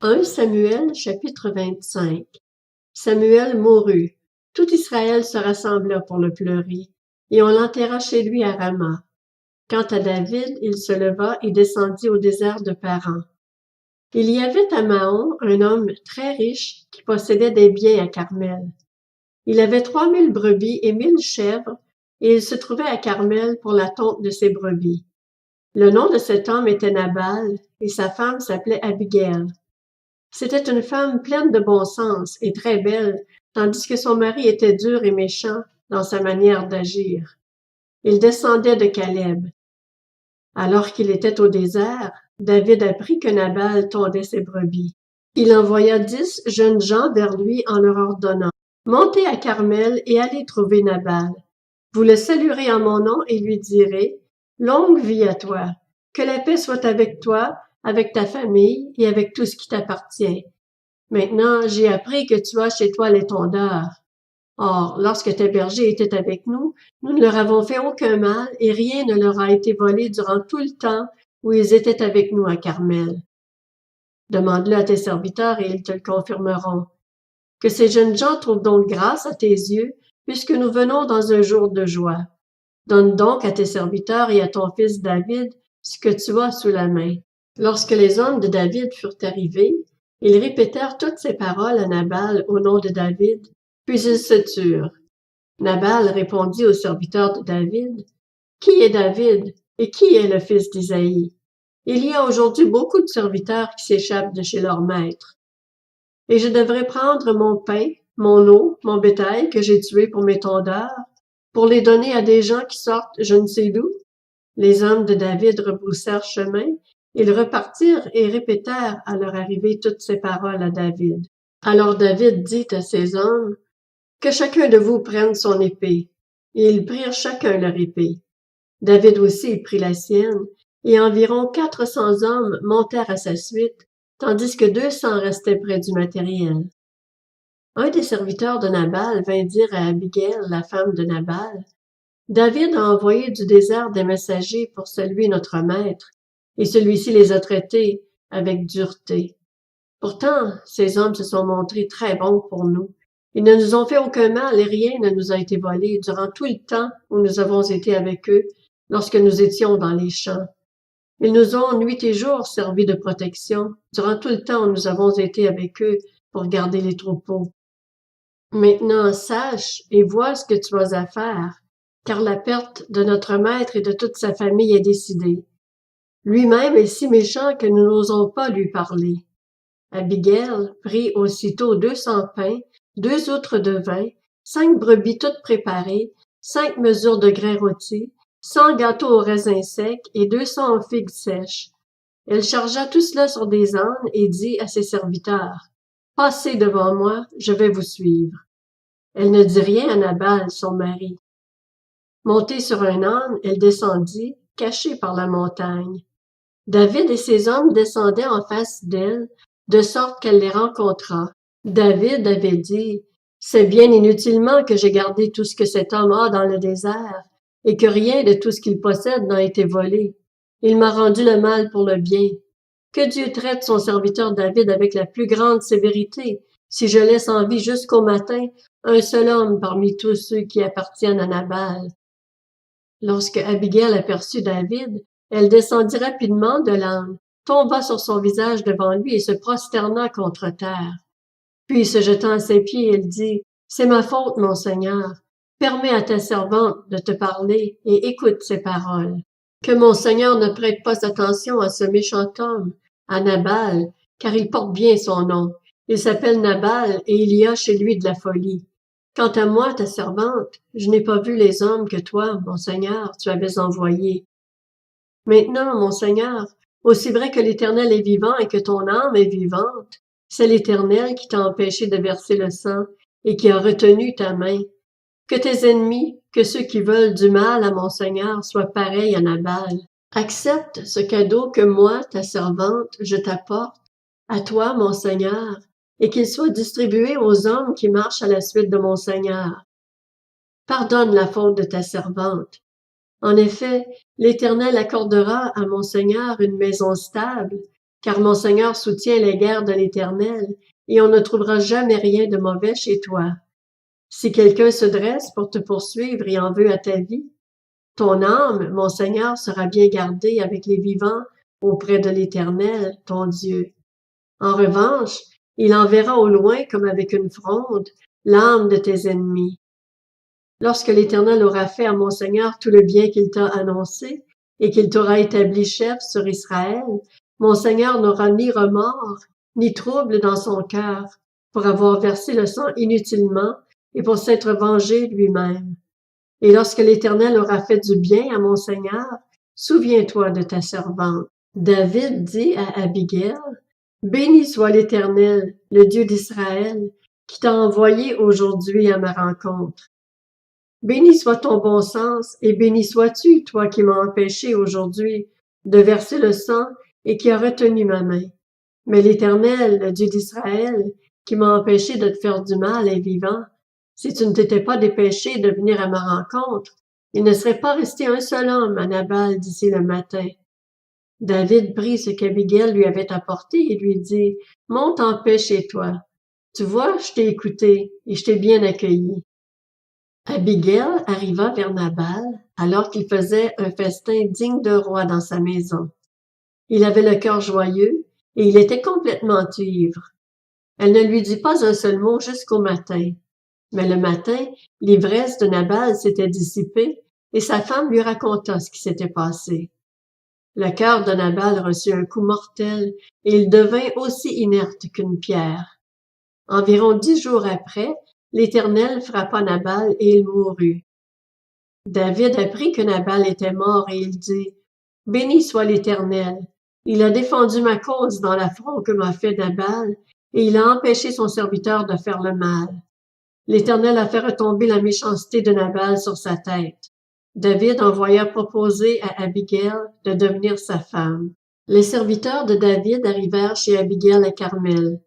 1 Samuel chapitre 25. Samuel mourut. Tout Israël se rassembla pour le pleurer, et on l'enterra chez lui à Rama. Quant à David, il se leva et descendit au désert de Paran. Il y avait à Mahon un homme très riche qui possédait des biens à Carmel. Il avait 3000 brebis et 1000 chèvres, et il se trouvait à Carmel pour la tonte de ses brebis. Le nom de cet homme était Nabal, et sa femme s'appelait Abigail. C'était une femme pleine de bon sens et très belle, tandis que son mari était dur et méchant dans sa manière d'agir. Il descendait de Caleb. Alors qu'il était au désert, David apprit que Nabal tondait ses brebis. Il envoya 10 jeunes gens vers lui en leur ordonnant: « Montez à Carmel et allez trouver Nabal. Vous le saluerez en mon nom et lui direz: Longue vie à toi. Que la paix soit avec toi, avec ta famille et avec tout ce qui t'appartient. Maintenant, j'ai appris que tu as chez toi les tondeurs. Or, lorsque tes bergers étaient avec nous, nous ne leur avons fait aucun mal et rien ne leur a été volé durant tout le temps où ils étaient avec nous à Carmel. Demande-le à tes serviteurs et ils te le confirmeront. Que ces jeunes gens trouvent donc grâce à tes yeux, puisque nous venons dans un jour de joie. Donne donc à tes serviteurs et à ton fils David ce que tu as sous la main. » Lorsque les hommes de David furent arrivés, ils répétèrent toutes ces paroles à Nabal au nom de David, puis ils se turent. Nabal répondit aux serviteurs de David: « Qui est David et qui est le fils d'Isaïe? Il y a aujourd'hui beaucoup de serviteurs qui s'échappent de chez leur maître. Et je devrais prendre mon pain, mon eau, mon bétail que j'ai tué pour mes tondeurs, pour les donner à des gens qui sortent je ne sais d'où? » Les hommes de David rebroussèrent chemin. Ils repartirent et répétèrent à leur arrivée toutes ces paroles à David. Alors David dit à ses hommes: « Que chacun de vous prenne son épée. » Et ils prirent chacun leur épée. David aussi prit la sienne, et environ 400 hommes montèrent à sa suite, tandis que 200 restaient près du matériel. Un des serviteurs de Nabal vint dire à Abigail, la femme de Nabal: « David a envoyé du désert des messagers pour saluer notre maître, et celui-ci les a traités avec dureté. Pourtant, ces hommes se sont montrés très bons pour nous. Ils ne nous ont fait aucun mal et rien ne nous a été volé durant tout le temps où nous avons été avec eux, lorsque nous étions dans les champs. Ils nous ont nuit et jour servi de protection durant tout le temps où nous avons été avec eux pour garder les troupeaux. Maintenant, sache et vois ce que tu as à faire, car la perte de notre maître et de toute sa famille est décidée. Lui-même est si méchant que nous n'osons pas lui parler. » Abigail prit aussitôt 200 pains, 2 outres de vin, 5 brebis toutes préparées, 5 mesures de grains rôtis, 100 gâteaux aux raisins secs et 200 figues sèches. Elle chargea tout cela sur des ânes et dit à ses serviteurs: « Passez devant moi, je vais vous suivre. » Elle ne dit rien à Nabal, son mari. Montée sur un âne, elle descendit, cachée par la montagne. David et ses hommes descendaient en face d'elle, de sorte qu'elle les rencontra. David avait dit: « C'est bien inutilement que j'ai gardé tout ce que cet homme a dans le désert, et que rien de tout ce qu'il possède n'a été volé. Il m'a rendu le mal pour le bien. Que Dieu traite son serviteur David avec la plus grande sévérité, si je laisse en vie jusqu'au matin un seul homme parmi tous ceux qui appartiennent à Nabal. » Lorsque Abigail aperçut David, elle descendit rapidement de l'âne, tomba sur son visage devant lui et se prosterna contre terre. Puis, se jetant à ses pieds, elle dit: « C'est ma faute, mon Seigneur. Permets à ta servante de te parler et écoute ses paroles. Que mon Seigneur ne prête pas attention à ce méchant homme, à Nabal, car il porte bien son nom. Il s'appelle Nabal et il y a chez lui de la folie. Quant à moi, ta servante, je n'ai pas vu les hommes que toi, mon Seigneur, tu avais envoyés. Maintenant, mon Seigneur, aussi vrai que l'Éternel est vivant et que ton âme est vivante, c'est l'Éternel qui t'a empêché de verser le sang et qui a retenu ta main. Que tes ennemis, que ceux qui veulent du mal à mon Seigneur soient pareils à Nabal. Accepte ce cadeau que moi, ta servante, je t'apporte, à toi, mon Seigneur, et qu'il soit distribué aux hommes qui marchent à la suite de mon Seigneur. Pardonne la faute de ta servante. En effet, l'Éternel accordera à mon Seigneur une maison stable, car mon Seigneur soutient les guerres de l'Éternel, et on ne trouvera jamais rien de mauvais chez toi. Si quelqu'un se dresse pour te poursuivre et en veut à ta vie, ton âme, mon Seigneur, sera bien gardée avec les vivants auprès de l'Éternel, ton Dieu. En revanche, il enverra au loin comme avec une fronde l'âme de tes ennemis. Lorsque l'Éternel aura fait à mon Seigneur tout le bien qu'il t'a annoncé et qu'il t'aura établi chef sur Israël, mon Seigneur n'aura ni remords, ni trouble dans son cœur pour avoir versé le sang inutilement et pour s'être vengé lui-même. Et lorsque l'Éternel aura fait du bien à mon Seigneur, souviens-toi de ta servante. David dit à Abigail, « Béni soit l'Éternel, le Dieu d'Israël, qui t'a envoyé aujourd'hui à ma rencontre. Béni soit ton bon sens, et béni sois-tu, toi qui m'as empêché aujourd'hui de verser le sang et qui as retenu ma main. Mais l'Éternel, le Dieu d'Israël, qui m'a empêché de te faire du mal, est vivant. Si tu ne t'étais pas dépêché de venir à ma rencontre, il ne serait pas resté un seul homme à Nabal d'ici le matin. » David prit ce qu'Abigail lui avait apporté et lui dit, « Monte en paix chez toi. Tu vois, je t'ai écouté et je t'ai bien accueilli. » Abigail arriva vers Nabal alors qu'il faisait un festin digne d'un roi dans sa maison. Il avait le cœur joyeux et il était complètement ivre. Elle ne lui dit pas un seul mot jusqu'au matin. Mais le matin, l'ivresse de Nabal s'était dissipée et sa femme lui raconta ce qui s'était passé. Le cœur de Nabal reçut un coup mortel et il devint aussi inerte qu'une pierre. Environ 10 jours après, l'Éternel frappa Nabal et il mourut. David apprit que Nabal était mort et il dit, « Béni soit l'Éternel, il a défendu ma cause dans l'affront que m'a fait Nabal et il a empêché son serviteur de faire le mal. L'Éternel a fait retomber la méchanceté de Nabal sur sa tête. » David envoya proposer à Abigail de devenir sa femme. Les serviteurs de David arrivèrent chez Abigail à Carmel.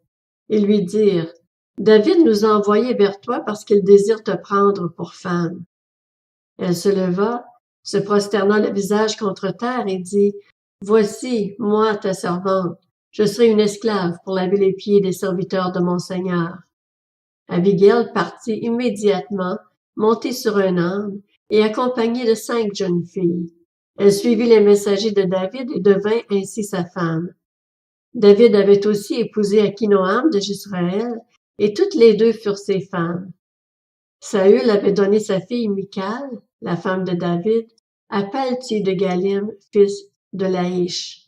Ils lui dirent, « David nous a envoyés vers toi parce qu'il désire te prendre pour femme. » Elle se leva, se prosterna le visage contre terre et dit, « Voici, moi, ta servante, je serai une esclave pour laver les pieds des serviteurs de mon Seigneur. » Abigail partit immédiatement, montée sur un âne, et accompagnée de 5 jeunes filles. Elle suivit les messagers de David et devint ainsi sa femme. David avait aussi épousé Akinoam de Jezréel, et toutes les deux furent ses femmes. Saül avait donné sa fille Michal, la femme de David, à Palti de Galim, fils de Laïch.